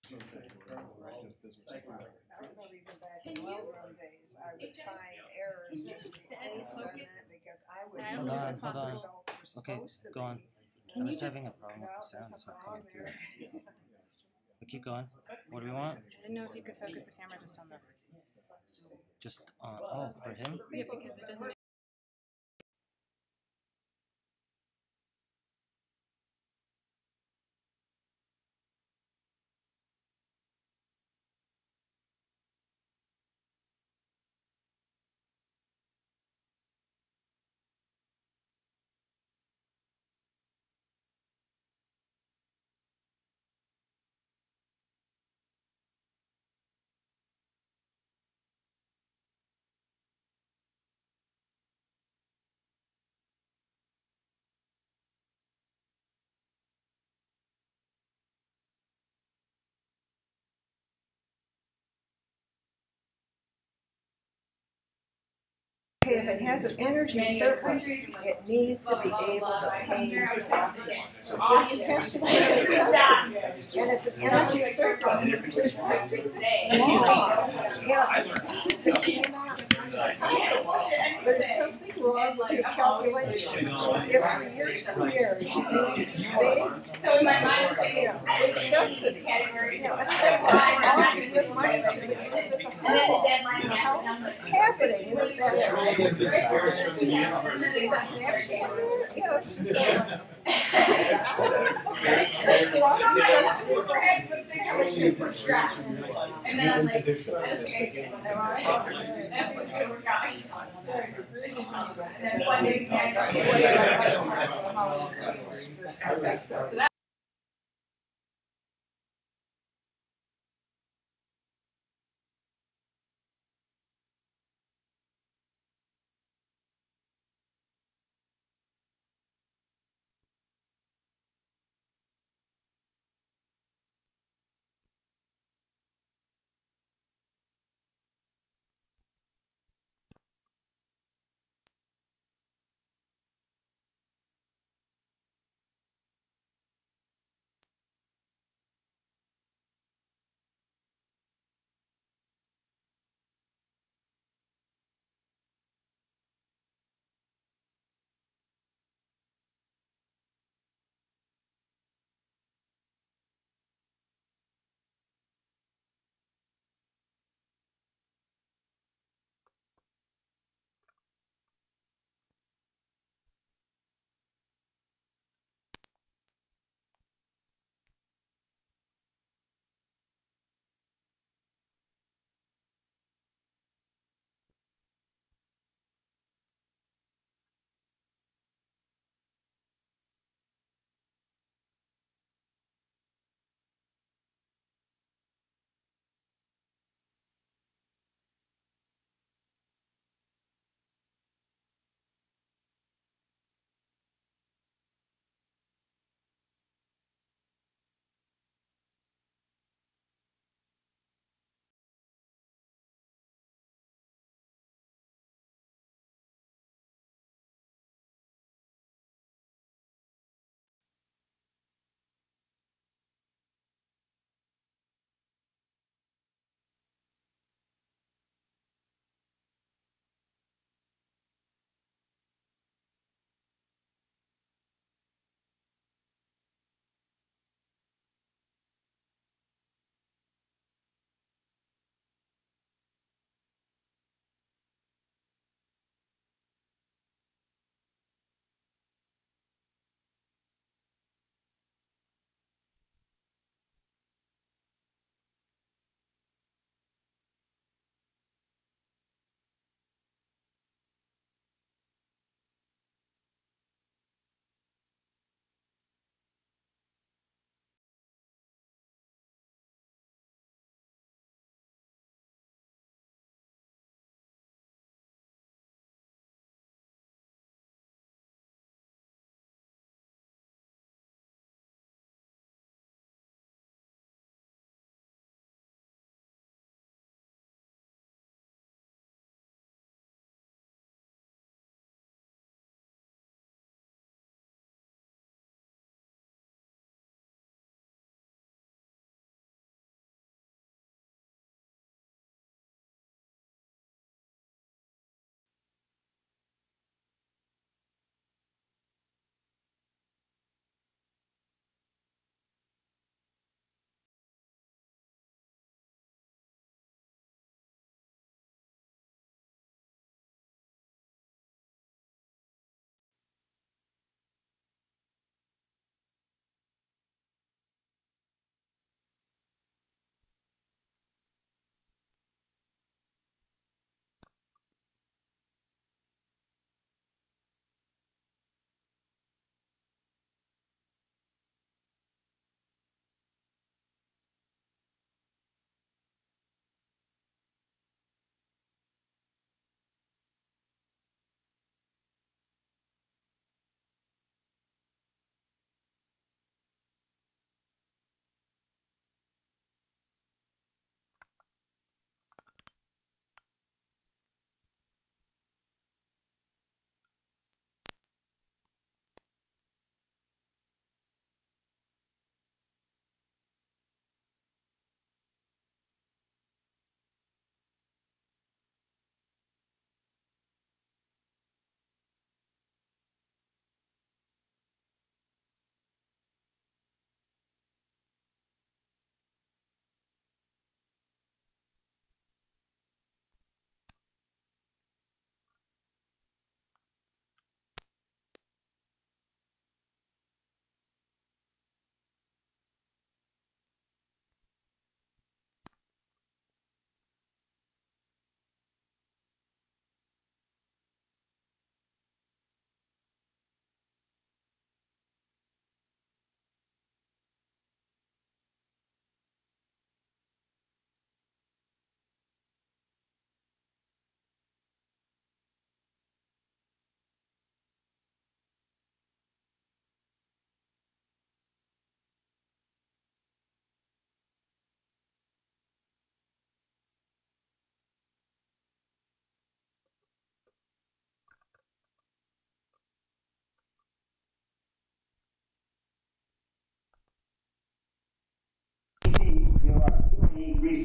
I don't know, even back in well-run days, I would find errors just based on that because I would know what the results were supposed to Go on. be. I'm just having a problem No, with the sound. there's It's something not wrong coming through. there. But keep going. What do we want? I didn't know if you could focus the camera just on this. Just on. Oh, for him? Yeah, because it doesn't. Okay, if it has an energy surplus, it needs to be able to pay taxes. So if you have to pay a subsidy, and it's an energy surplus, there's something wrong. Yeah, it cannot be possible. There's something wrong with your calculation. If for years and years you need big subsidies, a surplus ought to give money to the group as a whole. How is this happening? Is it that and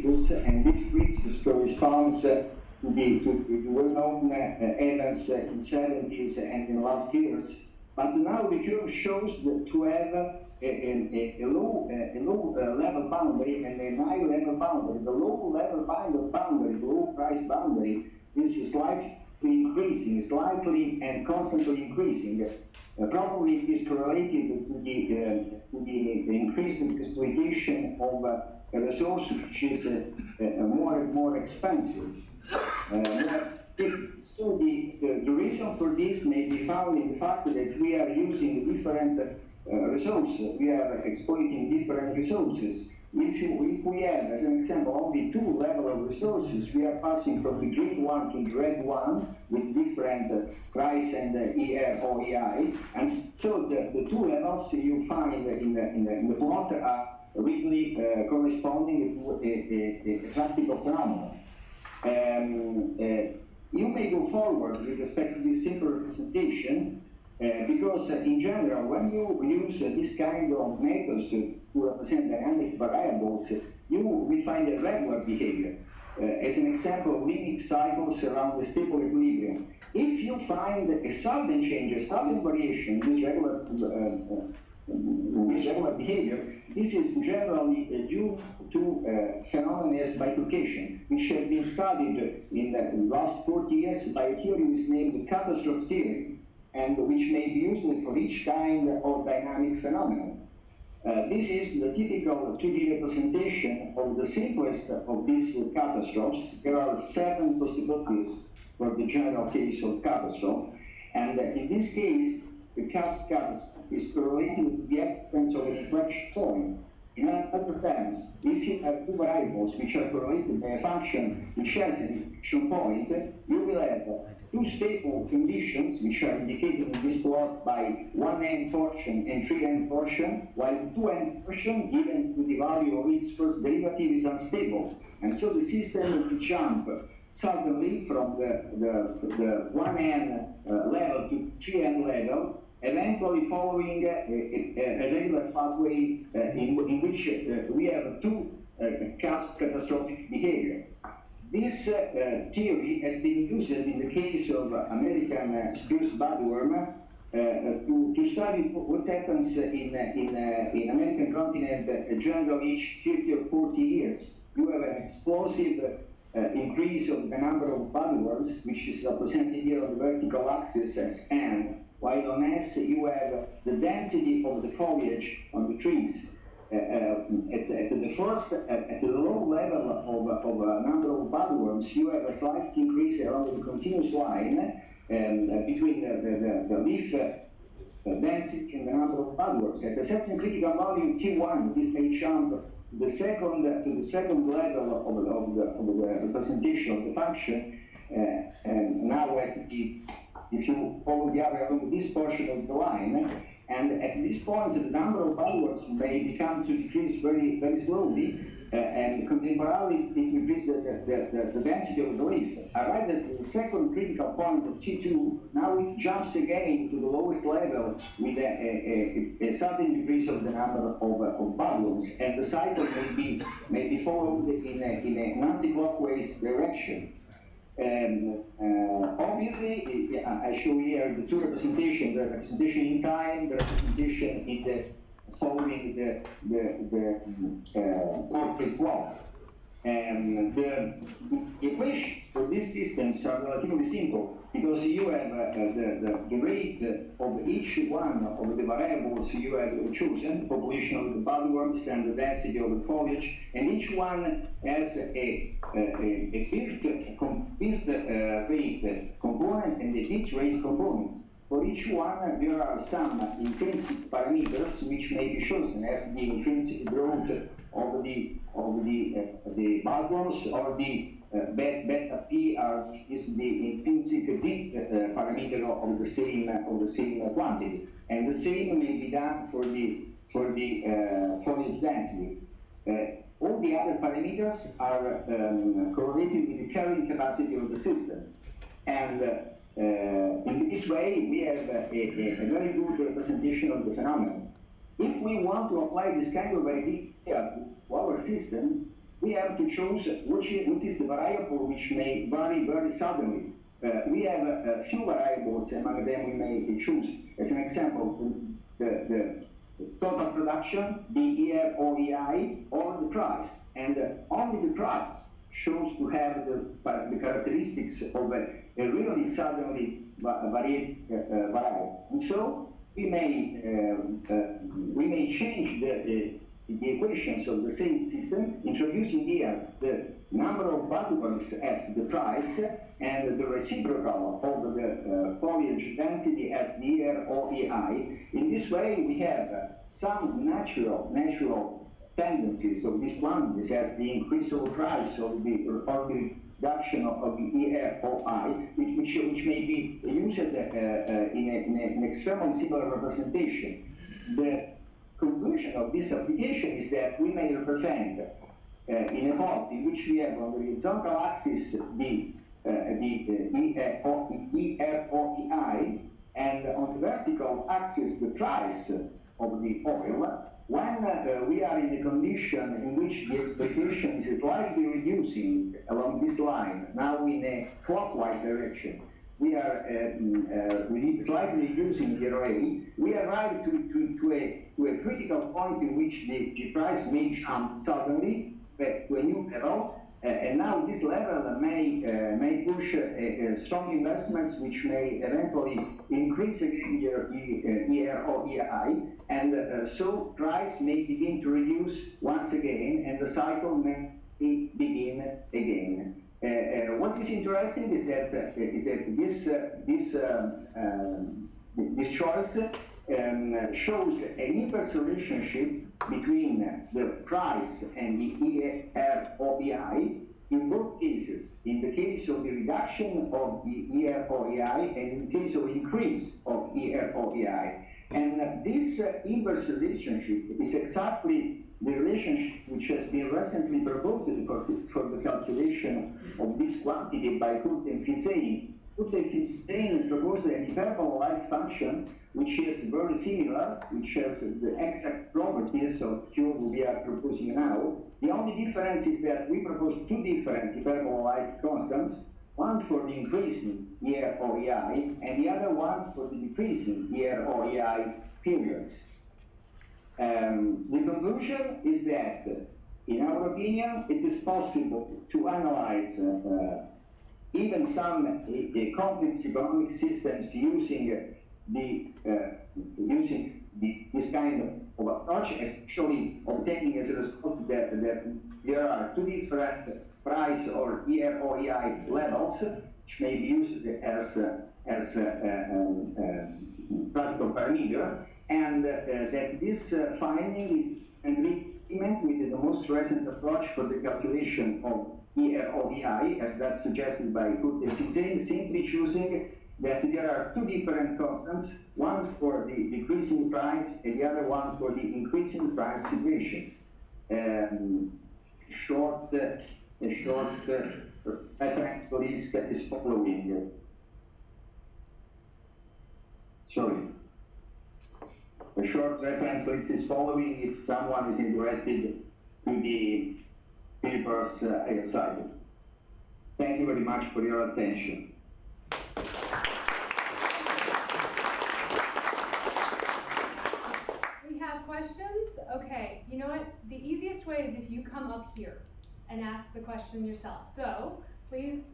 risks, and this risk corresponds to the well-known events in 70s and in last years. But now the curve shows to have a low level boundary and a high level boundary. The low level boundary, the low price boundary, is slightly increasing, slightly and constantly increasing. Probably it is correlated to the increased exploitation of a resource which is more and more expensive. So the reason for this may be found in the fact that we are using different resources. We are exploiting different resources. If we have, as an example, only two levels of resources, we are passing from the green one to the red one with different price and ER or EI. And so the two levels you find in the plot are really corresponding to a practical phenomenon. You may go forward with respect to this simple representation because in general, when you use this kind of methods to represent dynamic variables, we find a regular behavior. As an example, limit cycles around the stable equilibrium. If you find a sudden change, a sudden variation in this regular behavior, this is generally due to phenomena as bifurcation, which have been studied in the last 40 years by a theory which is named the catastrophe theory, and which may be used for each kind of dynamic phenomenon. This is the typical 2D representation of the simplest of these catastrophes. There are 7 possibilities for the general case of catastrophe, and in this case, the catastrophe is correlated with the existence of an inflection point. In other terms, if you have two variables which are correlated by a function which has an inflection point, you will have two stable conditions which are indicated in this plot by 1n portion and 3n portion, while the 2n portion given to the value of its first derivative is unstable. And so the system will jump suddenly from the 1n level to 3n level, eventually following a regular pathway in which we have two catastrophic behavior. This theory has been used in the case of American spruce bodyworm to study what happens in American continent generally each 30 or 40 years. You have an explosive increase of the number of bodyworms, which is represented here on the vertical axis as N, while on S you have the density of the foliage on the trees. At the low level of number of bodyworms, you have a slight increase along the continuous line between the leaf density and the number of bodyworms. At a certain critical value T1, this may jump to the second level of the representation of the function. And now if you follow the area along this portion of the line, and at this point the number of bodyworms may become to decrease very, very slowly, and contemporarily it increases the density of the leaf. Arrived at the second critical point of T2, now it jumps again to the lowest level with a sudden decrease of the number of bodyworms, and the cycle may be followed in an anti-clockwise direction. Obviously, I show here the two representations: the representation in time, the representation in the following the portrait plot. And the equations for these systems are relatively simple because you have the rate of each one of the variables you have chosen, population of the bodyworms and the density of the foliage, and each one has a birth rate component and a hit rate component. For each one, there are some intrinsic parameters which may be chosen as the intrinsic growth of the bodyworms, or the beta P is the intrinsic width parameter of the same quantity, and the same may be done for the foliage density. All the other parameters are correlated with the carrying capacity of the system, and in this way we have a very good representation of the phenomenon. If we want to apply this kind of idea to our system, we have to choose what is the variable which may vary very suddenly. We have a few variables, among them we may choose, as an example, the total production, the ER/OEI, or the price. And only the price shows to have the characteristics of a really suddenly varied variable. And so we may change the equations of the same system, introducing here the number of variables as the price and the reciprocal of the foliage density as the ER/OEI. In this way, we have some natural tendencies of these quantities as the increase of price of the reduction of the ER/OI, which may be used in an extremely similar representation. The conclusion of this application is that we may represent in a plot in which we have on the horizontal axis the ER/OEI, and on the vertical axis the price of the oil. When we are in a condition in which the expectation is slightly reducing along this line, now in a clockwise direction, we are slightly reducing the array, we arrive to a critical point in which the price may jump suddenly back to a new level, and now this level may push strong investments which may eventually increase again the ER/OEI, and so price may begin to reduce once again, and the cycle may begin again. What is interesting is that this choice shows an inverse relationship between the price and the ER/OEI in both cases. In the case of the reduction of the ER/OEI and in the case of increase of ER/OEI. And this inverse relationship is exactly the relationship which has been recently proposed for the calculation of this quantity by Kurt and Fitzein. Kurt and Fitzein proposed an hyperbola-like function which is very similar, which has the exact properties of Q we are proposing now. The only difference is that we propose two different hyperbola-like constants, one for the increasing ER/OEI and the other one for the decreasing ER/OEI periods. The conclusion is that, in our opinion, it is possible to analyze even some complex economic systems using this kind of approach, especially obtaining as a result that there are two different price or ER/OEI levels, which may be used as practical parameter, and that this finding is in agreement with the most recent approach for the calculation of ER/OEI, as that's suggested by Kurt and Fitzein, simply choosing that there are two different constants, one for the decreasing price and the other one for the increasing price situation. A short reference list is following. Sorry. A short reference list is following if someone is interested to the papers I have cited. Thank you very much for your attention. We have questions? Okay, you know what? The easiest way is if you come up here and ask the question yourself. So please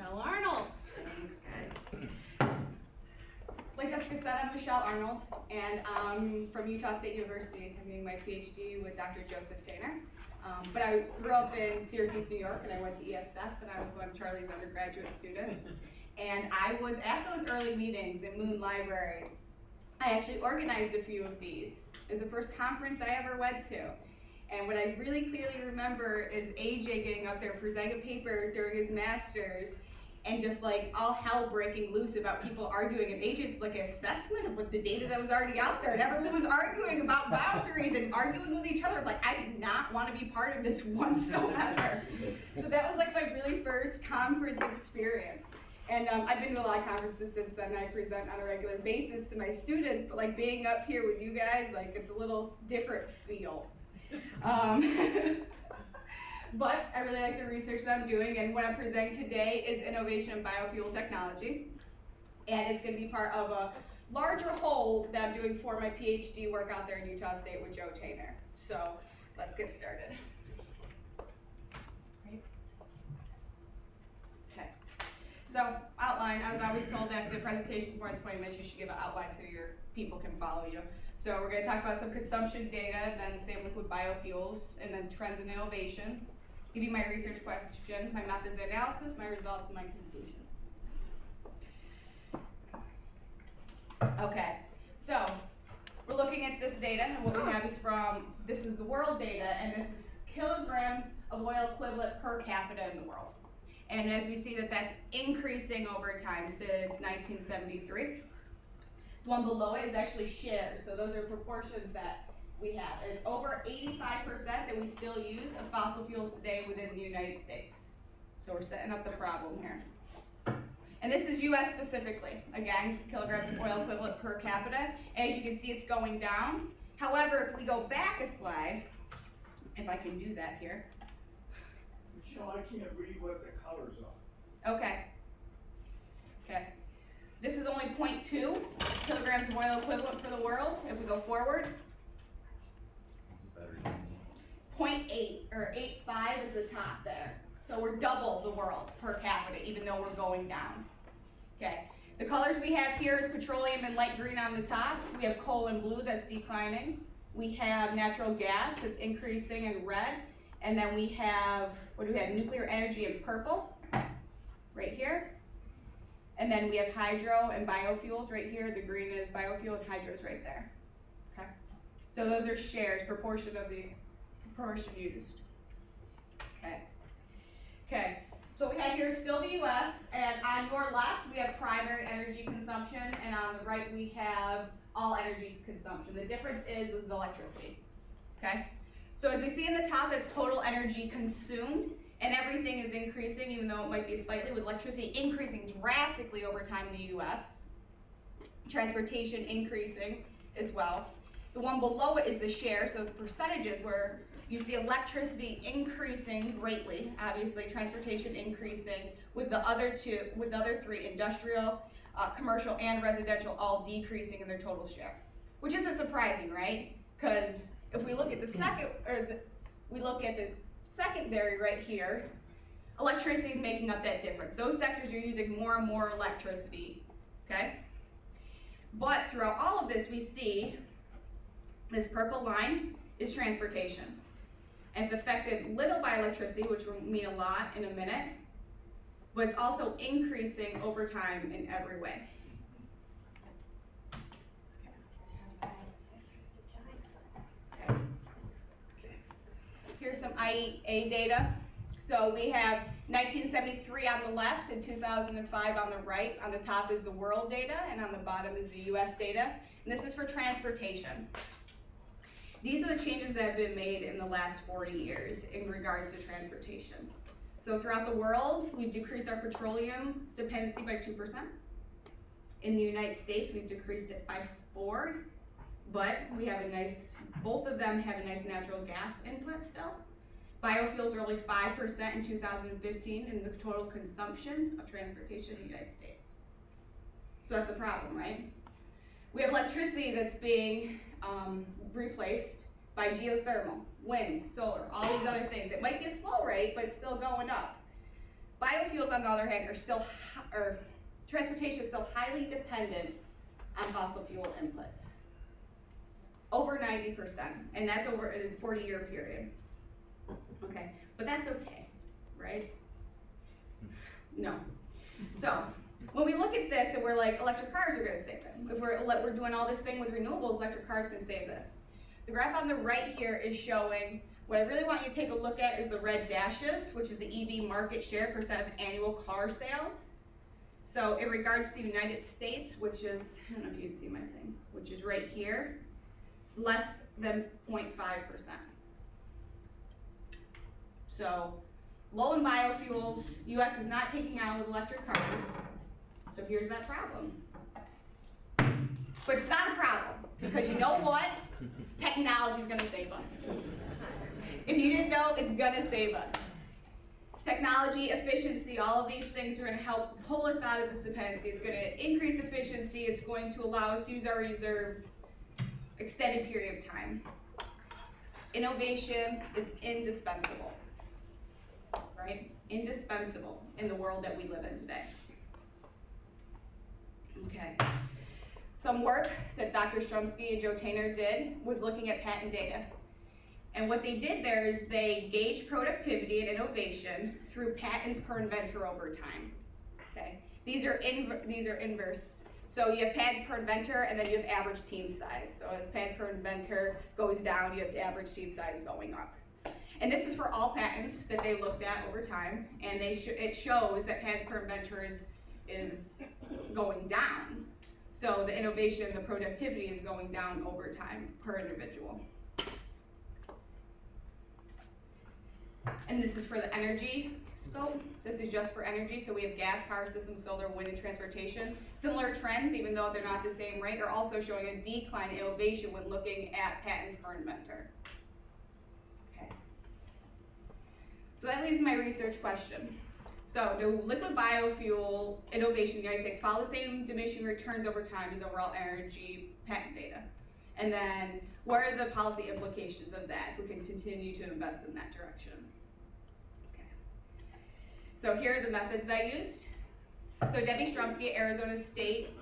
Michelle Arnold. Thanks, guys. Like Jessica said, I'm Michelle Arnold, and I'm from Utah State University. I'm getting my PhD with Dr. Joseph Tainer. But I grew up in Syracuse, New York, and I went to ESF, and I was one of Charlie's undergraduate students. And I was at those early meetings in Moon Library. I actually organized a few of these. It was the first conference I ever went to. And what I really clearly remember is AJ getting up there presenting a paper during his master's and just like all hell breaking loose about people arguing. And AJ's like an assessment of what the data that was already out there. And everyone was arguing about boundaries and arguing with each other. Like, I did not want to be part of this whatsoever. So that was like my really first conference experience. And I've been to a lot of conferences since then. I present on a regular basis to my students, but like being up here with you guys, like it's a little different feel. But I really like the research that I'm doing, and what I'm presenting today is innovation in biofuel technology. And it's going to be part of a larger whole that I'm doing for my PhD work out there in Utah State with Joe Tainer. So let's get started. Okay. So outline, I was always told that if the presentation's more than 20 minutes, you should give an outline so your people can follow you. So we're going to talk about some consumption data, then the same liquid biofuels, and then trends in innovation. Give you my research question, my methods of analysis, my results, and my conclusion. Okay, so we're looking at this data, and what we have is this is the world data, and this is kilograms of oil equivalent per capita in the world. And as we see that's increasing over time since 1973. The one below it is actually shares, so those are proportions that we have. And it's over 85% that we still use of fossil fuels today within the United States. So we're setting up the problem here. And this is US specifically. Again, kilograms of oil equivalent per capita. As you can see, it's going down. However, if we go back a slide, if I can do that here. Michelle, I can't read what the colors are. Okay. Okay. This is only 0.2 kilograms of oil equivalent for the world. If we go forward, 0.8 or 8.5 is the top there. So we're double the world per capita, even though we're going down. Okay. The colors we have here is petroleum and light green on the top. We have coal in blue that's declining. We have natural gas that's increasing in red. And then we have, what do we have? Nuclear energy in purple, right here. And then we have hydro and biofuels right here. The green is biofuel and hydro is right there. Okay. So those are shares, proportion used. Okay. Okay. So what we have here is still the US, and on your left we have primary energy consumption, and on the right we have all energy consumption. The difference is electricity. Okay. So as we see in the top, it's total energy consumed, and everything is increasing, even though it might be slightly, with electricity increasing drastically over time in the US. Transportation increasing as well. The one below it is the share, so the percentages where you see electricity increasing greatly, obviously transportation increasing, with the other three, industrial, commercial, and residential, all decreasing in their total share. Which isn't surprising, right? Because if we look at the secondary right here, electricity is making up that difference. Those sectors are using more and more electricity, okay? But throughout all of this, we see this purple line is transportation. And it's affected little by electricity, which will mean a lot in a minute, but it's also increasing over time in every way. Here's some IEA data. So we have 1973 on the left and 2005 on the right. On the top is the world data, and on the bottom is the US data. And this is for transportation. These are the changes that have been made in the last 40 years in regards to transportation. So throughout the world, we've decreased our petroleum dependency by 2%. In the United States, we've decreased it by 4%. But we have both of them have a nice natural gas input still. Biofuels are only 5% in 2015 in the total consumption of transportation in the United States. So that's a problem, right? We have electricity that's being replaced by geothermal, wind, solar, all these other things. It might be a slow rate, but it's still going up. Biofuels, on the other hand, are still, or transportation is still highly dependent on fossil fuel inputs. Over 90%, and that's over a 40-year period. Okay, but that's okay, right? No. So, when we look at this and we're like, electric cars are gonna save it. If we're doing all this thing with renewables, electric cars can save this. The graph on the right here is showing, what I really want you to take a look at is the red dashes, which is the EV market share percent of annual car sales. So in regards to the United States, which is, I don't know if you can see my thing, which is right here, it's less than 0.5%. So low in biofuels, US is not taking out with electric cars. So here's that problem. But it's not a problem, because you know what? Technology is gonna save us. If you didn't know, it's gonna save us. Technology, efficiency, all of these things are gonna help pull us out of this dependency. It's gonna increase efficiency, it's going to allow us to use our reserves extended period of time. Innovation is indispensable, right? Indispensable in the world that we live in today. Okay. Some work that Dr. Strumsky and Joe Tainer did was looking at patent data. And what they did there is they gauged productivity and innovation through patents per inventor over time. Okay. These are inverse. So you have patents per inventor, and then you have average team size. So as patents per inventor goes down, you have average team size going up. And this is for all patents that they looked at over time, and it shows that patents per inventor is going down. So the innovation, the productivity is going down over time per individual. And this is for the energy scope. This is just for energy, so we have gas, power systems, solar, wind, and transportation. Similar trends, even though they're not the same rate, are also showing a decline in innovation when looking at patents per inventor. Okay. So that leads to my research question. So, do liquid biofuel innovation in the United States follow the same diminishing returns over time as overall energy patent data? And then, what are the policy implications of that if we can continue to invest in that direction? Okay. So here are the methods I used. So Debbie Strumsky at Arizona State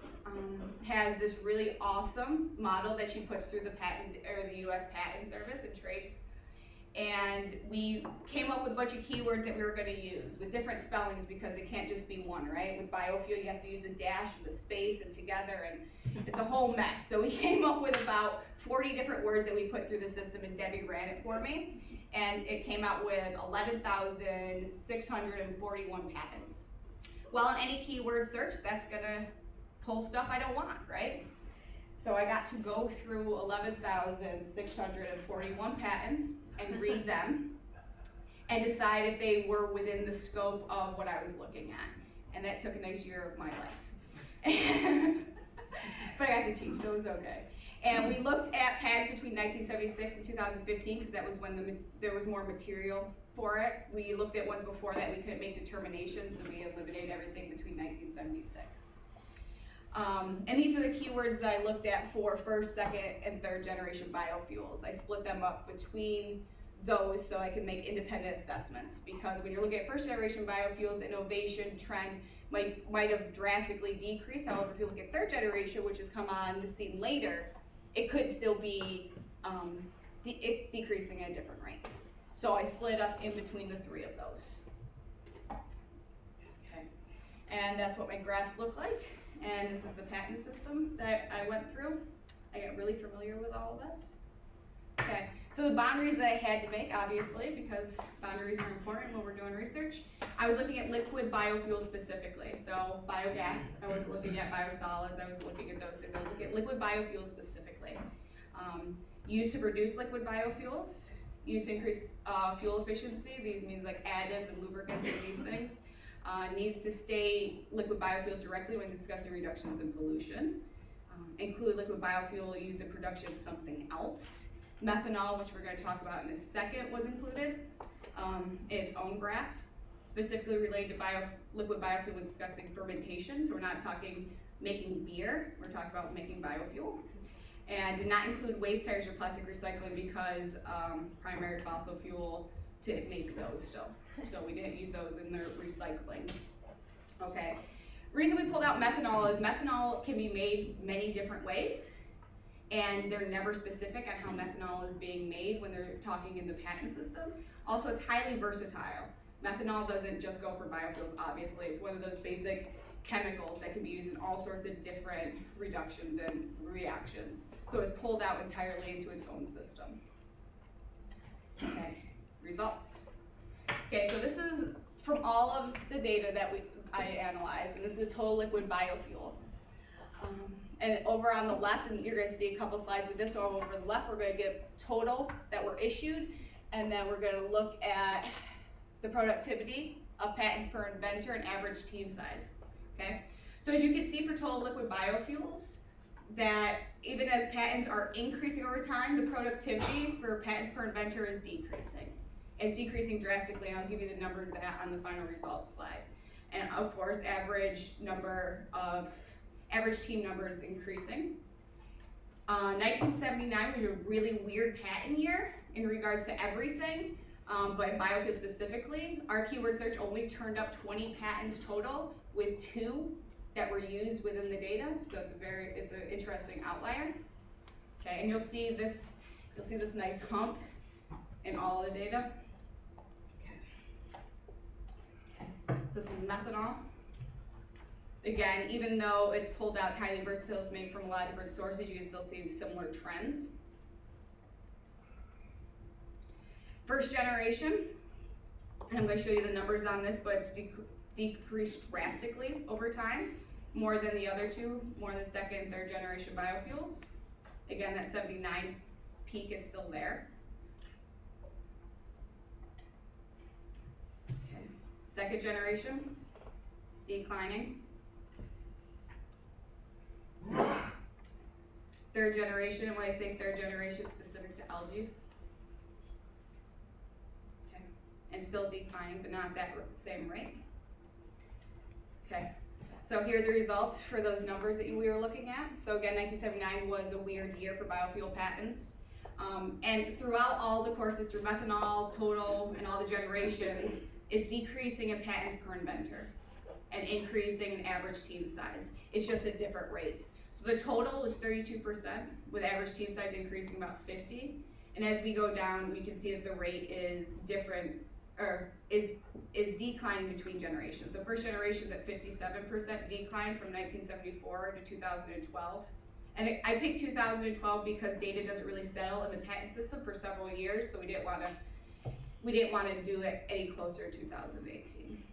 has this really awesome model that she puts through the patent, or the U.S. Patent Service and trade. And we came up with a bunch of keywords that we were going to use with different spellings, because it can't just be one, right? With biofuel, you have to use a dash and a space and together, and it's a whole mess. So we came up with about 40 different words that we put through the system, and Debbie ran it for me. And it came out with 11,641 patents. Well, in any keyword search, that's going to pull stuff I don't want, right? So I got to go through 11,641 patents and read them and decide if they were within the scope of what I was looking at. And that took a nice year of my life. But I got to teach, so it was okay. And we looked at patents between 1976 and 2015, because that was when there was more material for it. We looked at ones before that we couldn't make determinations, so we eliminated everything between 1976. And these are the keywords that I looked at for first, second, and third generation biofuels. I split them up between those so I could make independent assessments, because when you're looking at first generation biofuels, the innovation trend might have drastically decreased. However, if you look at third generation, which has come on the scene later, it could still be decreasing at a different rate. So I split up in between the three of those. Okay, and that's what my graphs look like. And this is the patent system that I went through. I got really familiar with all of this. Okay, so the boundaries that I had to make, obviously, because boundaries are important when we're doing research. I was looking at liquid biofuels specifically. So biogas, I wasn't looking at biosolids, I was looking at those things. I was looking at liquid biofuels specifically. Used to produce liquid biofuels, used to increase fuel efficiency. These means like additives and lubricants and these things. Needs to state liquid biofuels directly when discussing reductions in pollution. Include liquid biofuel used in production of something else. Methanol, which we're going to talk about in a second, was included in its own graph, specifically related to liquid biofuel when discussing fermentation. So we're not talking making beer, we're talking about making biofuel. And did not include waste tires or plastic recycling, because primary fossil fuel to make those still. So we didn't use those in their recycling. Okay. Reason we pulled out methanol is methanol can be made many different ways, and they're never specific on how methanol is being made when they're talking in the patent system. Also, it's highly versatile. Methanol doesn't just go for biofuels, obviously. It's one of those basic chemicals that can be used in all sorts of different reductions and reactions. So it's pulled out entirely into its own system. Okay, results. Okay, so this is from all of the data that I analyzed, and this is total liquid biofuel. And over on the left, and you're gonna see a couple slides with this, so over the left, we're gonna get total that were issued, and then we're gonna look at the productivity of patents per inventor and average team size, okay? So as you can see for total liquid biofuels, that even as patents are increasing over time, the productivity for patents per inventor is decreasing. It's decreasing drastically, and I'll give you the numbers of that on the final results slide. And of course, average team numbers increasing. 1979 was a really weird patent year in regards to everything, but in biofuels specifically, our keyword search only turned up 20 patents total, with 2 that were used within the data. So it's an interesting outlier. Okay, and you'll see this nice hump in all of the data. So this is methanol. Again, even though it's pulled out, it's highly versatile, it's made from a lot of different sources, you can still see similar trends. First generation, and I'm going to show you the numbers on this, but it's decreased drastically over time, more than the other two, more than second and third generation biofuels. Again, that 79 peak is still there. Okay. Second generation, declining. Third generation, and when I say third generation, it's specific to algae. Okay, and still declining, but not at that same rate. Okay, so here are the results for those numbers that we were looking at. So again, 1979 was a weird year for biofuel patents. And throughout all the courses, through methanol, total, and all the generations, it's decreasing in patents per inventor and increasing in average team size. It's just at different rates. So the total is 32%, with average team size increasing about 50. And as we go down, we can see that the rate is different, or is declining between generations. So first generation is at 57% decline from 1974 to 2012. And I picked 2012 because data doesn't really settle in the patent system for several years, so we didn't want to do it any closer to 2018.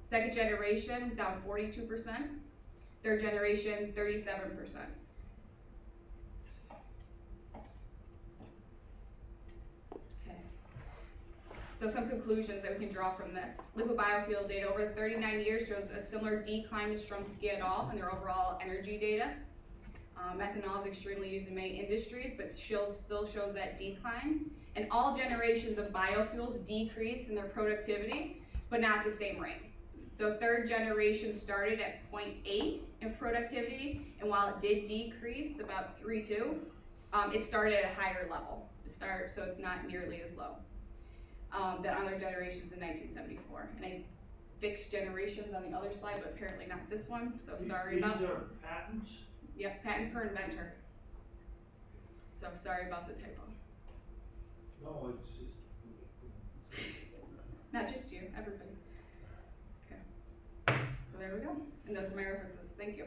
Second generation, down 42%. Third generation, 37%. Okay. So some conclusions that we can draw from this. Liquid biofuel data over 39 years shows a similar decline in Strumsky et al. In their overall energy data. Methanol is extremely used in many industries, but still shows that decline. And all generations of biofuels decrease in their productivity, but not at the same rate. So third generation started at 0.8 in productivity, and while it did decrease about 3.2, it started at a higher level. So it's not nearly as low than other generations in 1974. And I fixed generations on the other slide, but apparently not this one, so sorry about that. These are patents? Yep, patents per inventor. So sorry about the typo. No, it's just. Not just you, everybody. Okay. So there we go. And those are my references. Thank you.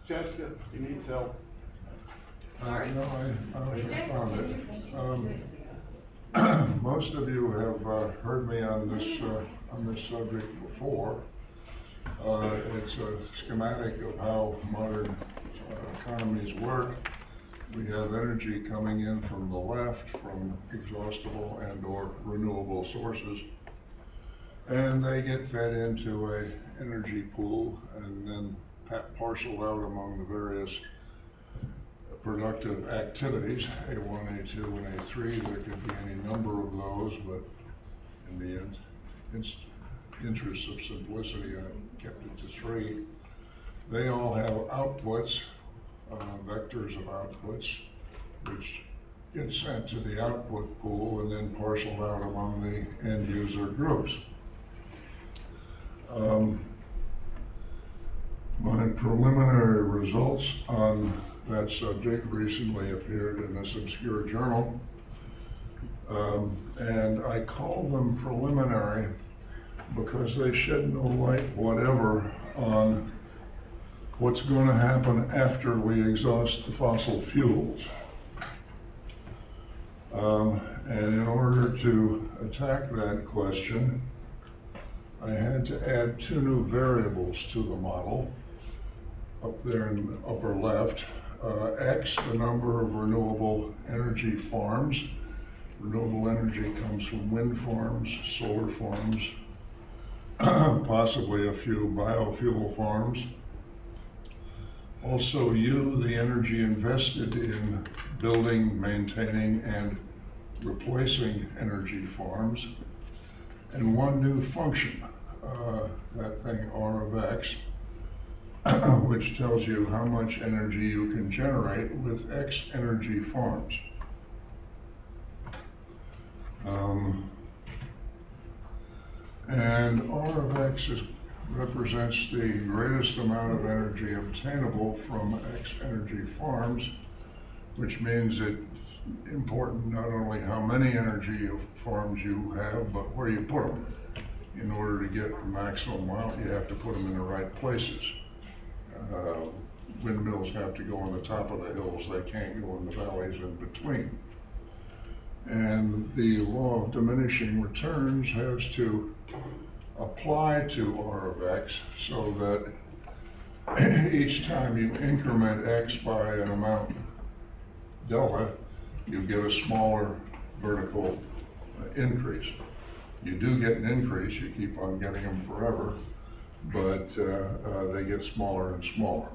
Jessica, he needs help. No, I found it. Most of you have heard me on this subject before. It's a schematic of how modern economies work. We have energy coming in from the left, from exhaustible and or renewable sources, and they get fed into an energy pool and then parceled out among the various productive activities, A1, A2, and A3. There could be any number of those, but in the interest of simplicity, I kept it to 3. They all have outputs, vectors of outputs, which get sent to the output pool and then parceled out among the end user groups. My preliminary results on that subject recently appeared in this obscure journal, and I call them preliminary because they shed no light whatever on what's going to happen after we exhaust the fossil fuels. And in order to attack that question, I had to add 2 new variables to the model. Up there in the upper left, X, the number of renewable energy farms. Renewable energy comes from wind farms, solar farms, possibly a few biofuel farms. Also U, the energy invested in building, maintaining, and replacing energy farms. And 1 new function, that thing R of X, which tells you how much energy you can generate with X energy farms. And R of X represents the greatest amount of energy obtainable from X energy farms, which means it's important not only how many energy farms you have, but where you put them. In order to get the maximum amount, you have to put them in the right places. Windmills have to go on the top of the hills. They can't go in the valleys in between. And the law of diminishing returns has to apply to R of X so that each time you increment X by an amount delta, you get a smaller vertical increase. You do get an increase, you keep on getting them forever, but they get smaller and smaller.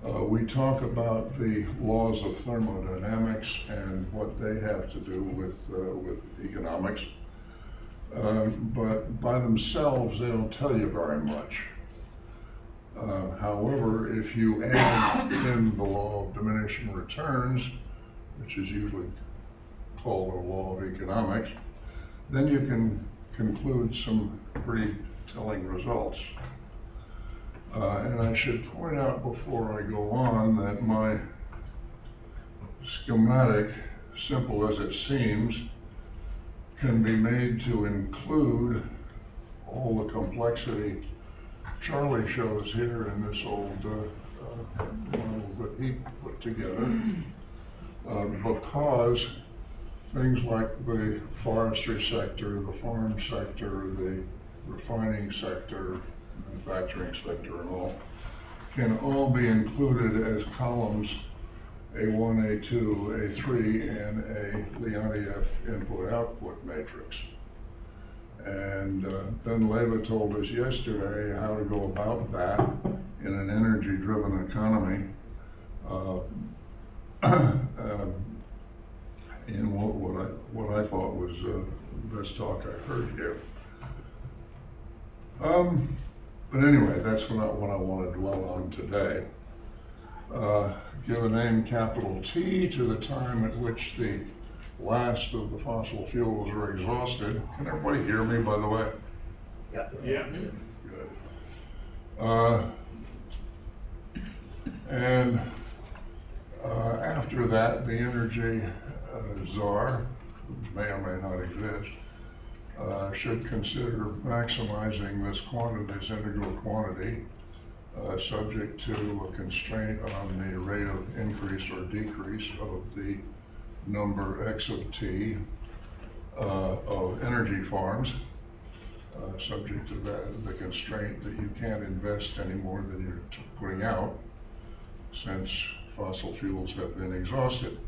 We talk about the laws of thermodynamics and what they have to do with economics, but by themselves they don't tell you very much. However, if you add in the law of diminishing returns, which is usually called a law of economics, then you can conclude some pretty telling results. And I should point out before I go on that my schematic, simple as it seems, can be made to include all the complexity Charlie shows here in this old model that he put together, because things like the forestry sector, the farm sector, the refining sector, manufacturing sector and all, can all be included as columns A1, A2, A3, and a Leontief input-output matrix. And then Leva told us yesterday how to go about that in an energy-driven economy in what I thought was the best talk I heard here. But anyway, that's what I want to dwell on today. Give a name capital T to the time at which the last of the fossil fuels are exhausted. Can everybody hear me, by the way? Yeah. Yeah. Good. And after that, the energy czar, who may or may not exist, should consider maximizing this integral quantity subject to a constraint on the rate of increase or decrease of the number X of T of energy farms, subject to the constraint that you can't invest any more than you're putting out, since fossil fuels have been exhausted.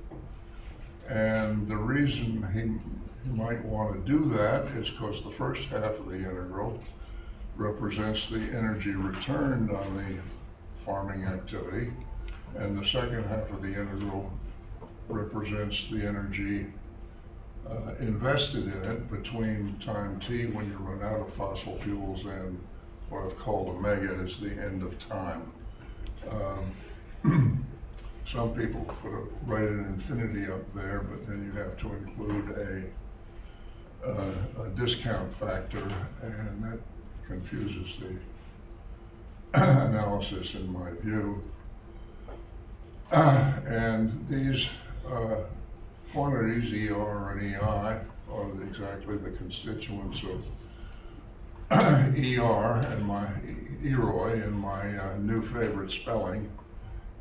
And the reason he might want to do that is because the first half of the integral represents the energy returned on the farming activity, and the second half of the integral represents the energy invested in it between time t, when you run out of fossil fuels, and what I've called omega is the end of time. Some people write an infinity up there, but then you have to include a discount factor, and that confuses the analysis in my view. And these quantities, ER and EI, are exactly the constituents of ER and my EROI and my new favorite spelling,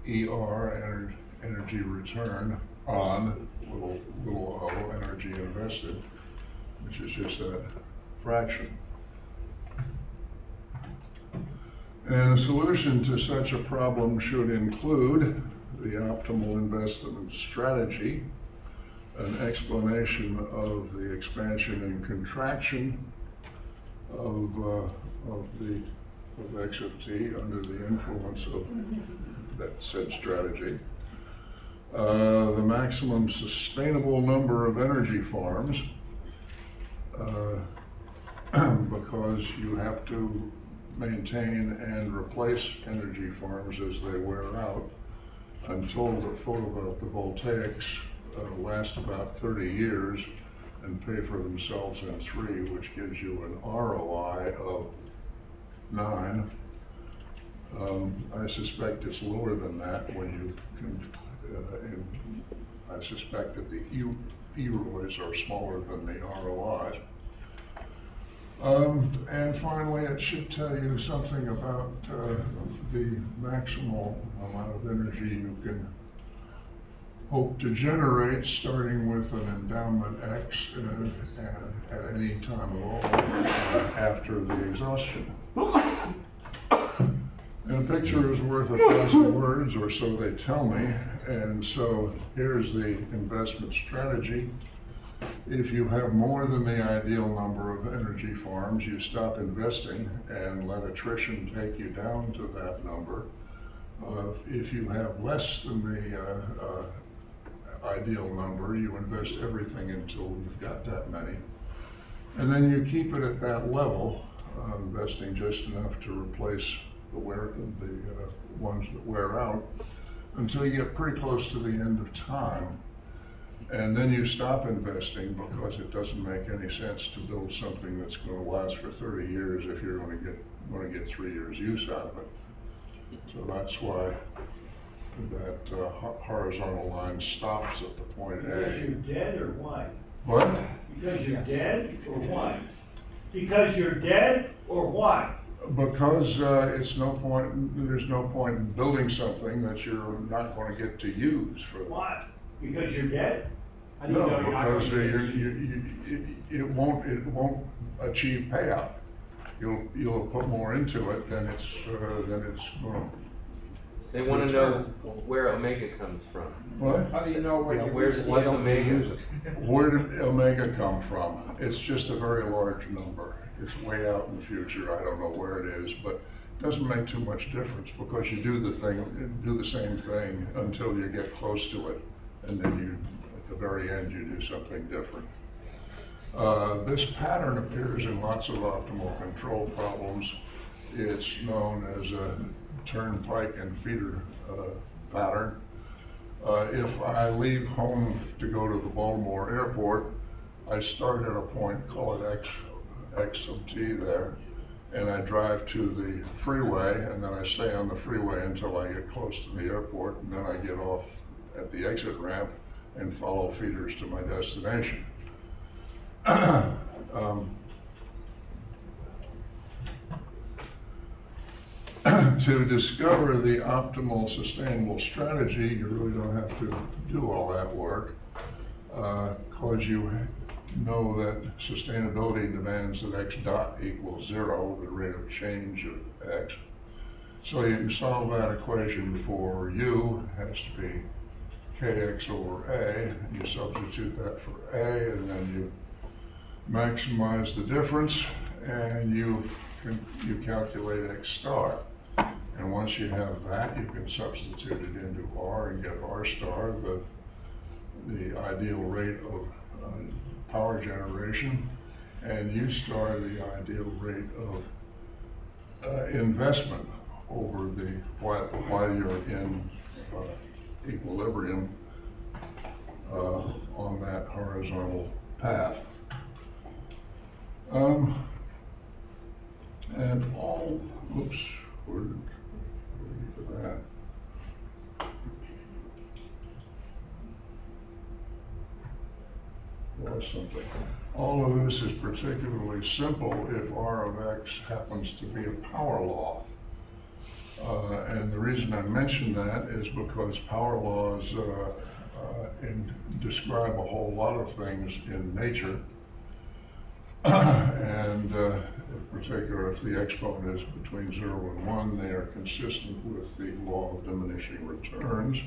ER, energy return, on, little o, energy invested, which is just a fraction. And a solution to such a problem should include the optimal investment strategy, an explanation of the expansion and contraction of X of T under the influence of that said strategy, the maximum sustainable number of energy farms, because you have to maintain and replace energy farms as they wear out. I'm told that photovoltaics last about 30 years and pay for themselves in 3, which gives you an ROI of 9. I suspect it's lower than that when you can, I suspect that the EROIs are smaller than the ROIs. And finally, it should tell you something about the maximal amount of energy you can hope to generate, starting with an endowment X at any time at all after the exhaustion. And a picture is worth 1,000 words, or so they tell me. And so here's the investment strategy. If you have more than the ideal number of energy farms, you stop investing and let attrition take you down to that number. If you have less than the ideal number, you invest everything until you've got that many. And then you keep it at that level, investing just enough to replace the ones that wear out, until you get pretty close to the end of time. And then you stop investing, because it doesn't make any sense to build something that's going to last for 30 years if you're going to get 3 years use out of it. So that's why that horizontal line stops at the point A. Because you're dead, or why? What? Because you're dead, or why? Because you're dead, or why? Because there's no point in building something that you're not going to get to use for. Why? Because you're dead? No, because it won't achieve payout. You'll put more into it than it's going. They want to know where omega comes from. What? How do you know where where's omega? Where did omega come from? It's just a very large number. It's way out in the future. I don't know where it is, but it doesn't make too much difference, because you do the same thing until you get close to it, and then at the very end, you do something different. This pattern appears in lots of optimal control problems. It's known as a turnpike and feeder pattern. If I leave home to go to the Baltimore airport, I start at a point, call it X sub T there, and I drive to the freeway, and then I stay on the freeway until I get close to the airport, and then I get off at the exit ramp and follow feeders to my destination. to discover the optimal sustainable strategy, you really don't have to do all that work, because you know that sustainability demands that x dot equals 0, the rate of change of x. So you can solve that equation for u has to be kx over a. You substitute that for a, and then you maximize the difference, and you calculate x star. And once you have that, you can substitute it into r and get r star, the ideal rate of power generation, and u star, the ideal rate of investment over the while you're in equilibrium on that horizontal path. And all, oops, where did we get that? Lost something. All of this is particularly simple if R of X happens to be a power law. And the reason I mention that is because power laws describe a whole lot of things in nature. And in particular, if the exponent is between 0 and 1, they are consistent with the law of diminishing returns.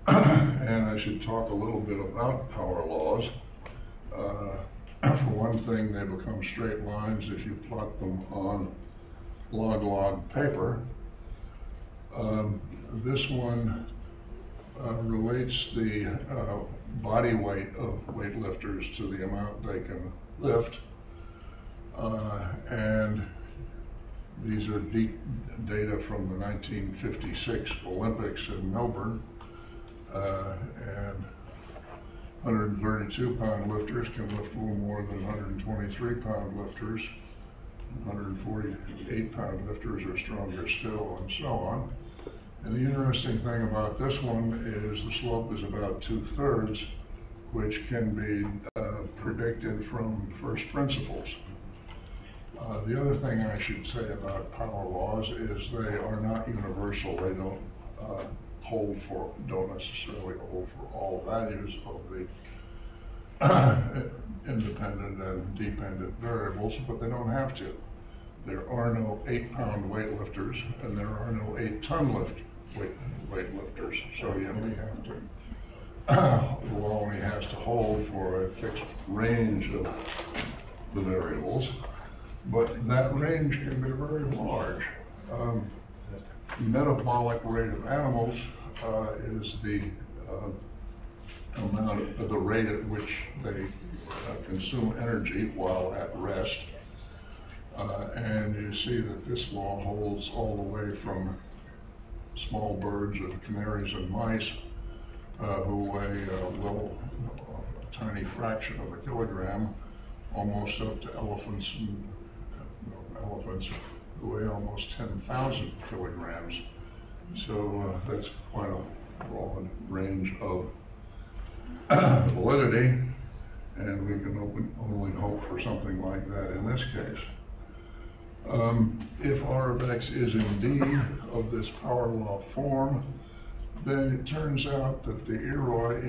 And I should talk a little bit about power laws. For one thing, they become straight lines if you plot them on log paper. This one relates the body weight of weightlifters to the amount they can lift. And these are data from the 1956 Olympics in Melbourne. And 132-pound lifters can lift a little more than 123-pound lifters. 148-pound lifters are stronger still, and so on. And the interesting thing about this one is the slope is about 2/3, which can be predicted from first principles. The other thing I should say about power laws is they are not universal. They don't necessarily hold for all values of the independent and dependent variables, but they don't have to. There are no 8-pound weightlifters, and there are no 8-ton weightlifters. So you only have to, the law only has to hold for a fixed range of the variables, but that range can be very large. Metabolic rate of animals is the amount of the rate at which they consume energy while at rest. And you see that this law holds all the way from small birds and canaries and mice who weigh a tiny fraction of a kilogram, almost up to elephants who weigh almost 10,000 kilograms. So that's quite a broad range of validity, and we can only hope for something like that in this case. If R of X is indeed of this power law form, then it turns out that the EROI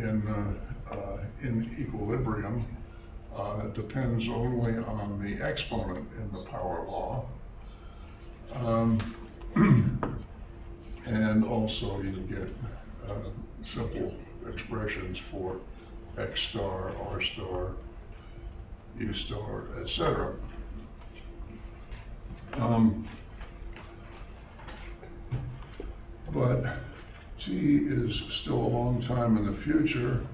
in equilibrium depends only on the exponent in the power law. And also you get simple expressions for X star, R star, U star, etc. But T is still a long time in the future,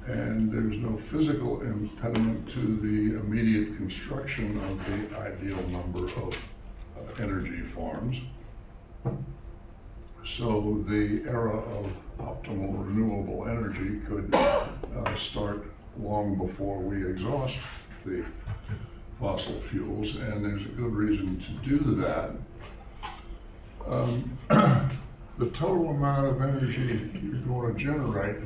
and there's no physical impediment to the immediate construction of the ideal number of energy forms. So the era of optimal renewable energy could start long before we exhaust the fossil fuels, and there's a good reason to do that. The total amount of energy you're going to generate,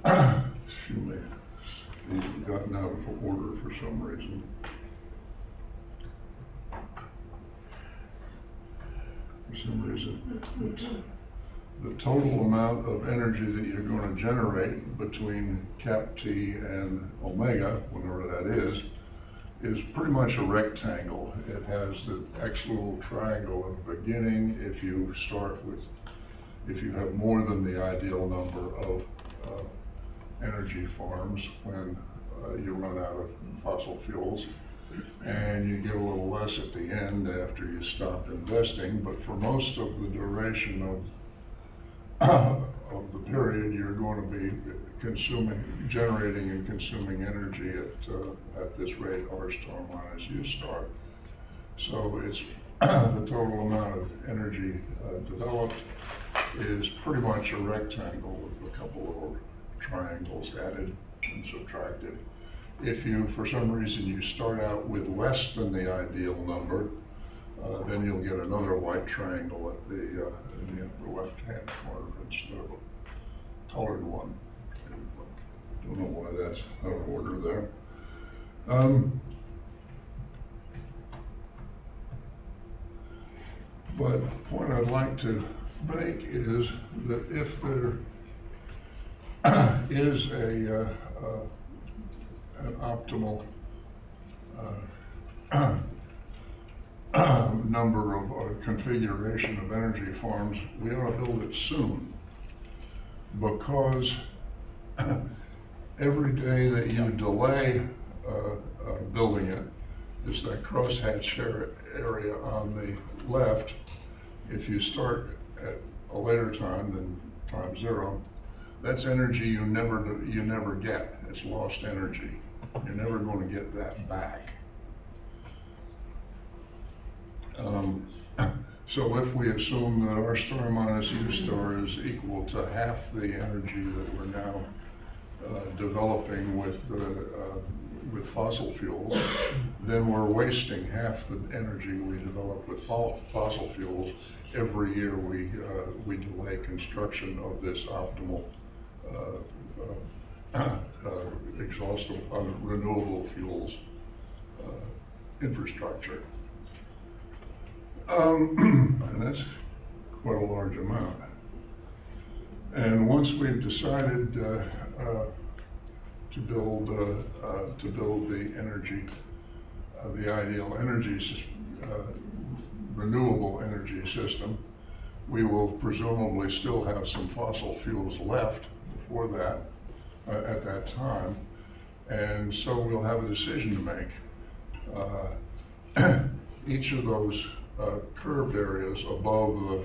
excuse me, these have gotten out of order for some reason. some reason. The total amount of energy that you're going to generate between cap T and omega, whenever that is pretty much a rectangle. It has the X little triangle in the beginning. If you have more than the ideal number of energy farms when you run out of fossil fuels, and you get a little less at the end after you stop investing. But for most of the duration of the period, you're going to be generating and consuming energy at this rate, R star minus U star. So it's the total amount of energy developed is pretty much a rectangle with a couple of triangles added and subtracted. If you, for some reason, you start out with less than the ideal number, then you'll get another white triangle at in the upper left-hand corner instead of a colored one. Don't know why that's out of order there. But the point I'd like to make is that if there is an optimal number of configuration of energy farms, we ought to build it soon, because every day that you delay building it is that crosshatch area on the left. If you start at a later time than time zero, that's energy you never get. It's lost energy. You're never going to get that back. So if we assume that R star minus U star is equal to half the energy that we're now developing with fossil fuels, then we're wasting half the energy we develop with fossil fuels every year we delay construction of this optimal exhaustive renewable fuels infrastructure. And that's quite a large amount. And once we've decided to build the energy, the ideal energy, renewable energy system, we will presumably still have some fossil fuels left before that, at that time, and so we'll have a decision to make. Each of those curved areas above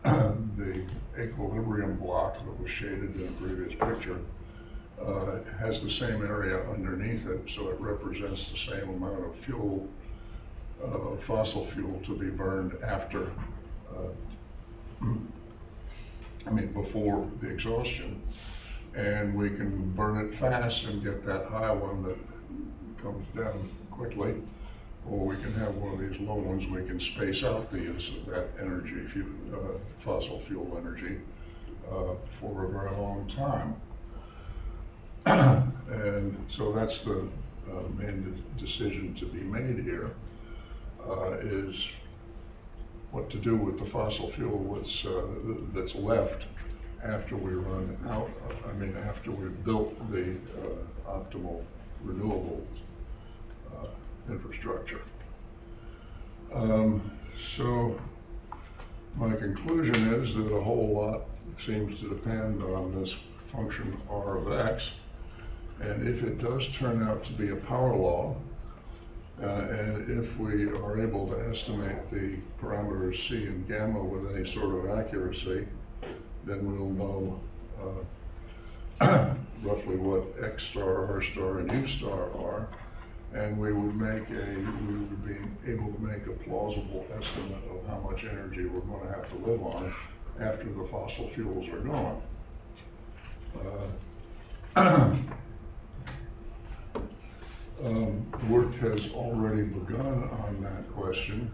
the equilibrium block that was shaded in the previous picture has the same area underneath it, so it represents the same amount of fuel, fossil fuel to be burned after, before the exhaustion. And we can burn it fast and get that high one that comes down quickly, or we can have one of these low ones. We can space out the use of that energy, fossil fuel energy, for a very long time. And so that's the main decision to be made here, is what to do with the fossil fuel that's left after we run out, after we've built the optimal renewable infrastructure. So my conclusion is that a whole lot seems to depend on this function R of X, and if it does turn out to be a power law, and if we are able to estimate the parameters C and gamma with any sort of accuracy, then we'll know roughly what X star, R star, and U star are, and we would be able to make a plausible estimate of how much energy we're going to have to live on after the fossil fuels are gone. Work has already begun on that question.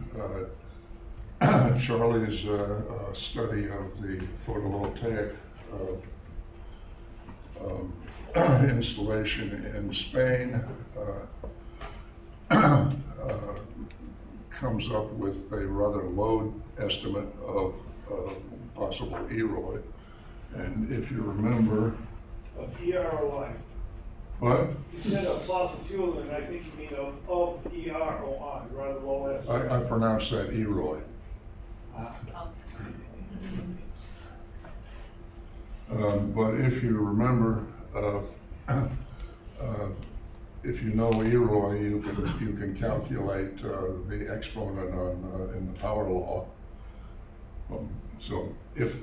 Charlie's study of the photovoltaic installation in Spain comes up with a rather low estimate of possible EROI. And if you remember, Of EROI. what? You said of fossil fuel, and I think you mean of EROI, rather low estimate. I pronounce that EROI. But if you remember, if you know EROI, you can calculate the exponent on in the power law. So if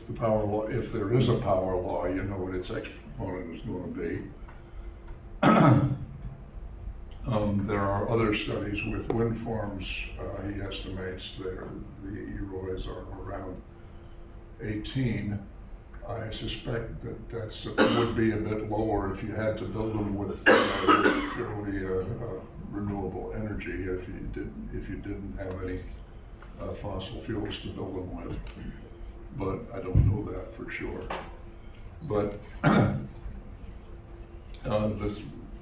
the power law, if there is a power law, you know what its exponent is going to be. There are other studies with wind farms. He estimates the EROIs are around 18. I suspect that would be a bit lower if you had to build them with purely renewable energy. If you didn't have any fossil fuels to build them with, but I don't know that for sure. But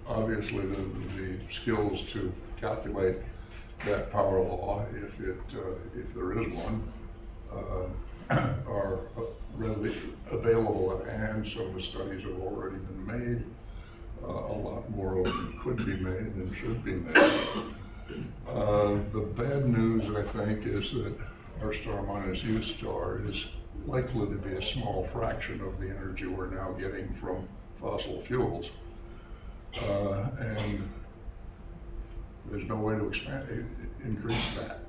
obviously the skills to calculate that power law, if there is one, are readily available at hand. Some of the studies have already been made. A lot more of them could be made and should be made. The bad news, I think, is that R star minus U star is likely to be a small fraction of the energy we're now getting from fossil fuels. And there's no way to increase that.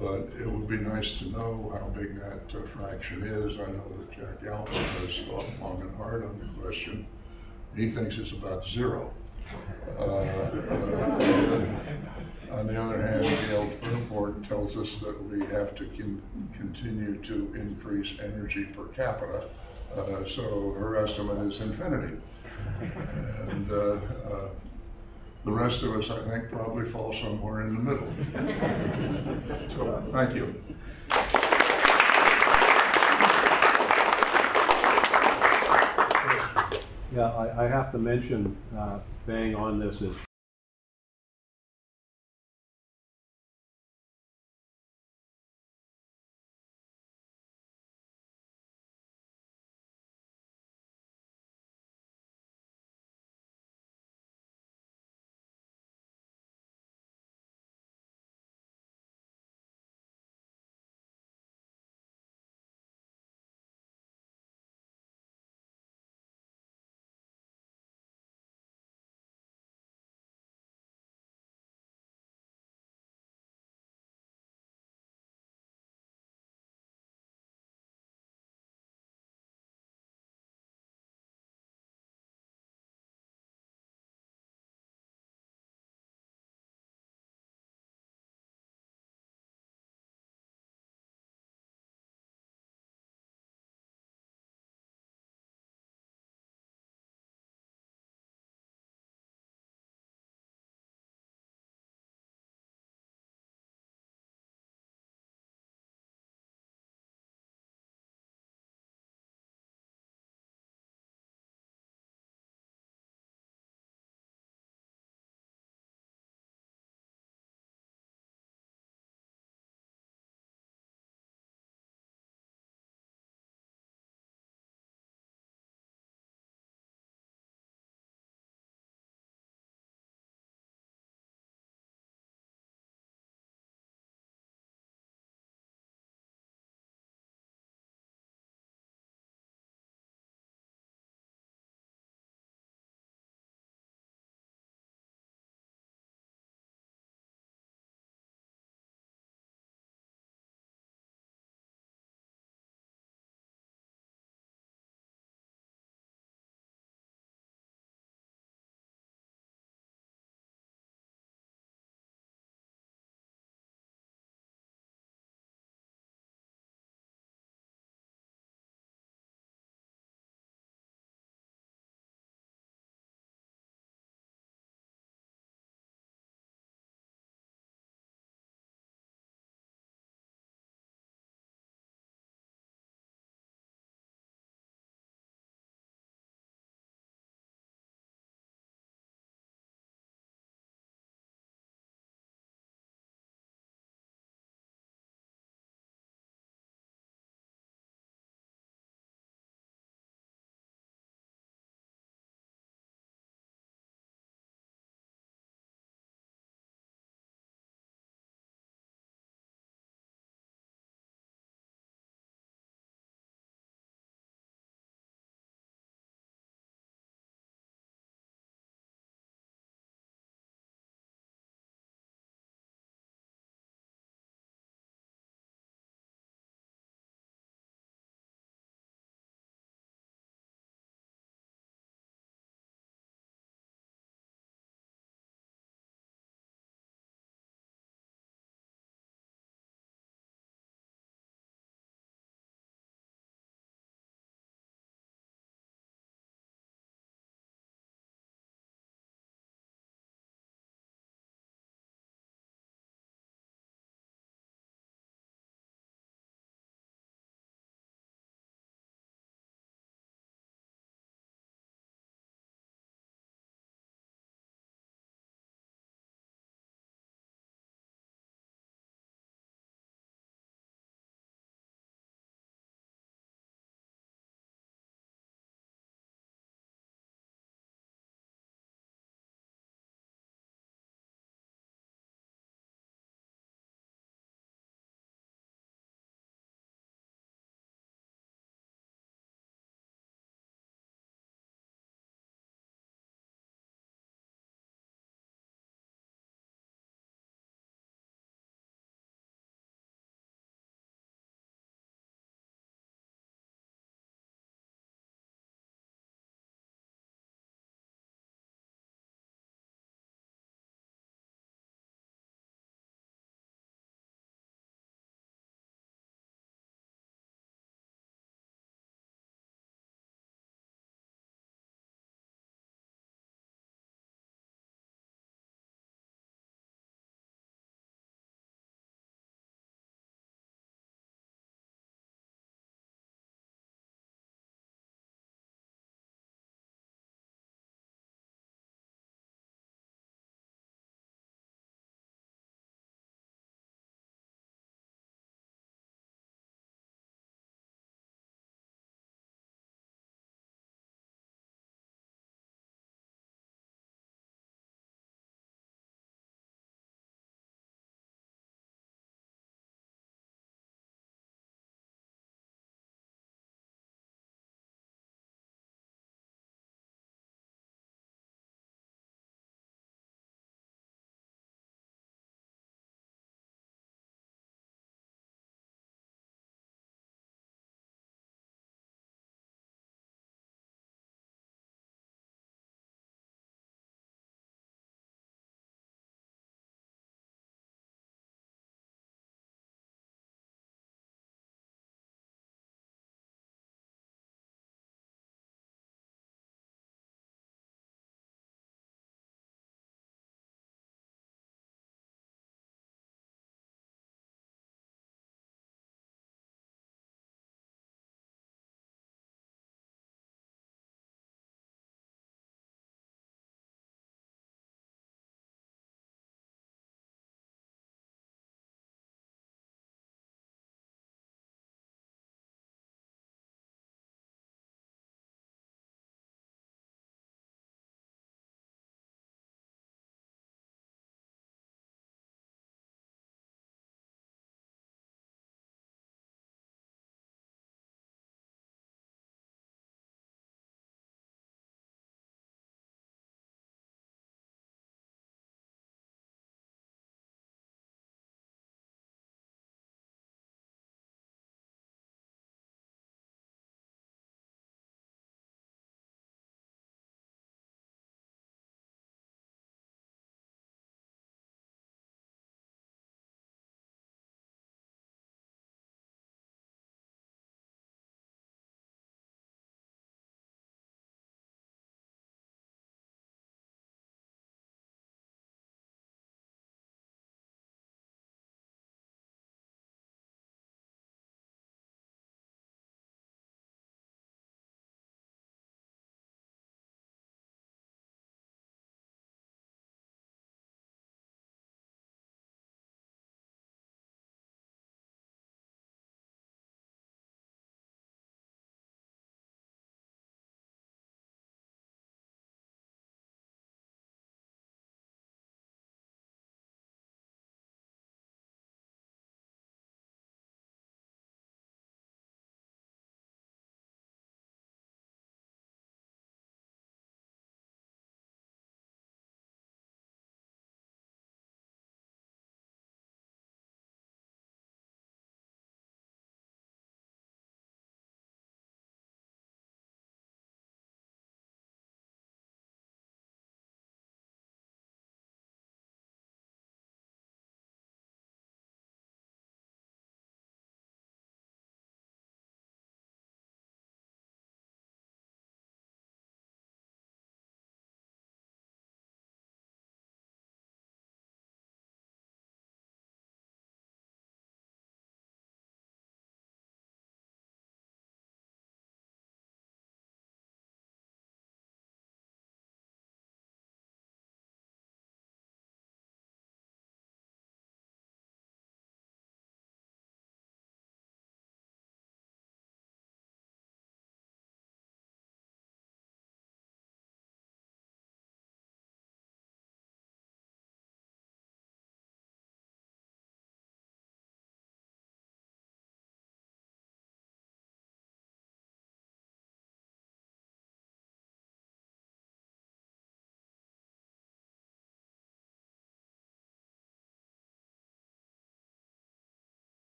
But it would be nice to know how big that fraction is. I know that Jack Allen has thought long and hard on the question. He thinks it's about 0. On the other hand, Gail Report tells us that we have to continue to increase energy per capita. So her estimate is infinity. And the rest of us, I think, probably fall somewhere in the middle. So, thank you. Yeah, I have to mention, bang on this is